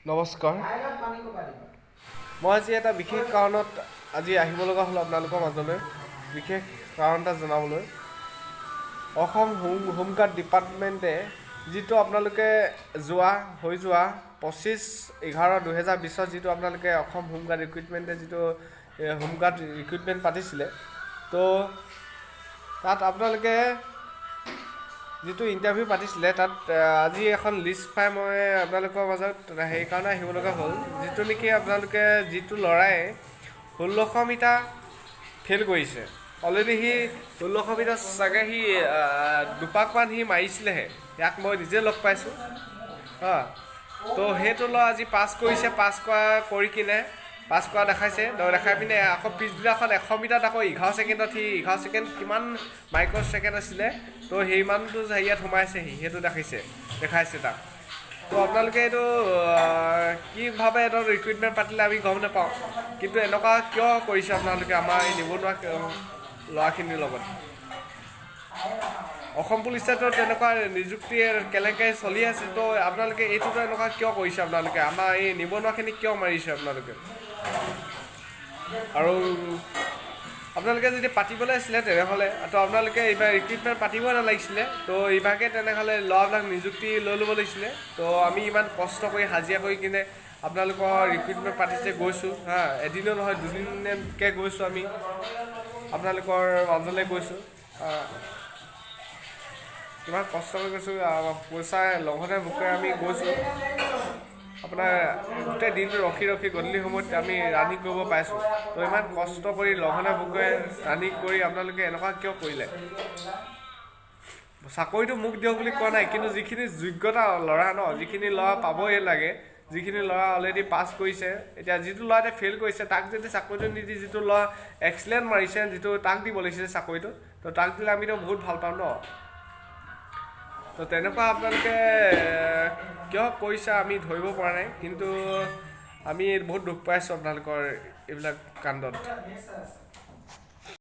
নমস্কাৰ মই আজি এটা বিশেষ কাৰণত আজি আহিব লগা হ'ল আপোনালোকৰ মাজলৈ বিশেষ কাৰণ এটা জনাবলৈ অসম হোমগাৰ্ড ডিপাৰ্টমেণ্টে যিটো আপোনালোকে যোৱা 25/11/2020 যিটো আপোনালোকে অসম হোমগাৰ্ড ৰিক্ৰুটমেণ্টে যিটো হোমগাৰ্ড ৰিক্ৰুটমেণ্ট পাতিছিলে তো তাত আপোনালোকে যিটো ইণ্টাৰভিউ পাতিছিলে তাত আজি এখন লিষ্ট পাই মই আপোনালোকৰ মাজত সেইকাৰণে আহিব লগা হ'ল যিটো নেকি আপোনালোকে যিটো ল'ৰাই 1600 মিটাৰ ফেইল কৰিছে অলৰেডি সি 1600 মিটাৰ চাগে সি দুপাকমান সি মাৰিছিলেহে ইয়াক মই নিজে লগ পাইছোঁ তো সেইটো ল'ৰা আজি পাছ কৰিছে কৰি কিনে পাছ কৰা দেখাইছে দেখাই পিনে আকৌ পিছদিনাখন 100 মিটাৰত আকৌ 11 ছেকেণ্ডত সি 11 ছেকেণ্ড কিমান মাইক্ৰ' ছেকেণ্ড আছিলে তো সেইমানটো হেৰিয়াত সোমাইছে সেইটো দেখাইছে তাক তো আপোনালোকে এইটো কিভাৱে এটা ৰিক্ৰুটমেণ্ট পাতিলে আমি গম নাপাওঁ কিন্তু এনেকুৱা কিয় কৰিছে আপোনালোকে আমাৰ এই নিবনুৱা ল'ৰাখিনিৰ লগত অসম পুলিচতো তেনেকুৱা নিযুক্তি কেনেকৈ চলি আছে তো আপোনালোকে এইটোতো এনেকুৱা কিয় কৰিছে আপোনালোকে আমাৰ এই নিবনুৱাখিনিক কিয় মাৰিছে আপোনালোকে আৰু আপোনালোকে যদি পাতিবলৈ আছিলে তেনেহ'লে তো আপোনালোকে এইবাৰ ৰিক্ৰুটমেণ্ট পাতিব নালাগিছিলে তো ইভাগে তেনেহ'লে ল'ৰাবিলাক নিযুক্তি লৈ ল'ব লাগিছিলে তো আমি ইমান কষ্ট কৰি হাজিৰা কৰি কিনে আপোনালোকৰ ৰিক্ৰুটমেণ্ট পাতিছে গৈছোঁ এদিনো নহয় দুদিনকৈ গৈছোঁ আমি আপোনালোকৰ মাজলৈ গৈছোঁ কিমান কষ্ট কৰি গৈছোঁ পইচা লঘোণে ভোকে আমি গৈছোঁ আপোনাৰ গোটেই দিনটো ৰখি গধূলি সময়ত আমি ৰানিং কৰিব পাইছোঁ তো ইমান কষ্ট কৰি লঘোণে ভোকে ৰানিং কৰি আপোনালোকে এনেকুৱা কিয় কৰিলে চাকৰিটো মোক দিয়ক বুলি কোৱা নাই কিন্তু যিখিনি যোগ্যতা ল'ৰা যিখিনি ল'ৰা পাবই লাগে যিখিনি ল'ৰা অলৰেডি পাছ কৰিছে এতিয়া যিটো ল'ৰা এতিয়া ফেইল কৰিছে তাক যদি চাকৰিটো নিদি যিটো ল'ৰা এক্সিলেণ্ট মাৰিছে যিটো তাক দিব লাগিছিলে চাকৰিটো তো তাক দিলে আমিতো বহুত ভাল পাম তো তেনেকুৱা আপোনালোকে কিয় কৰিছে আমি ধৰিব পৰা নাই কিন্তু আমি বহুত দুখ পাইছোঁ আপোনালোকৰ এইবিলাক কাণ্ডত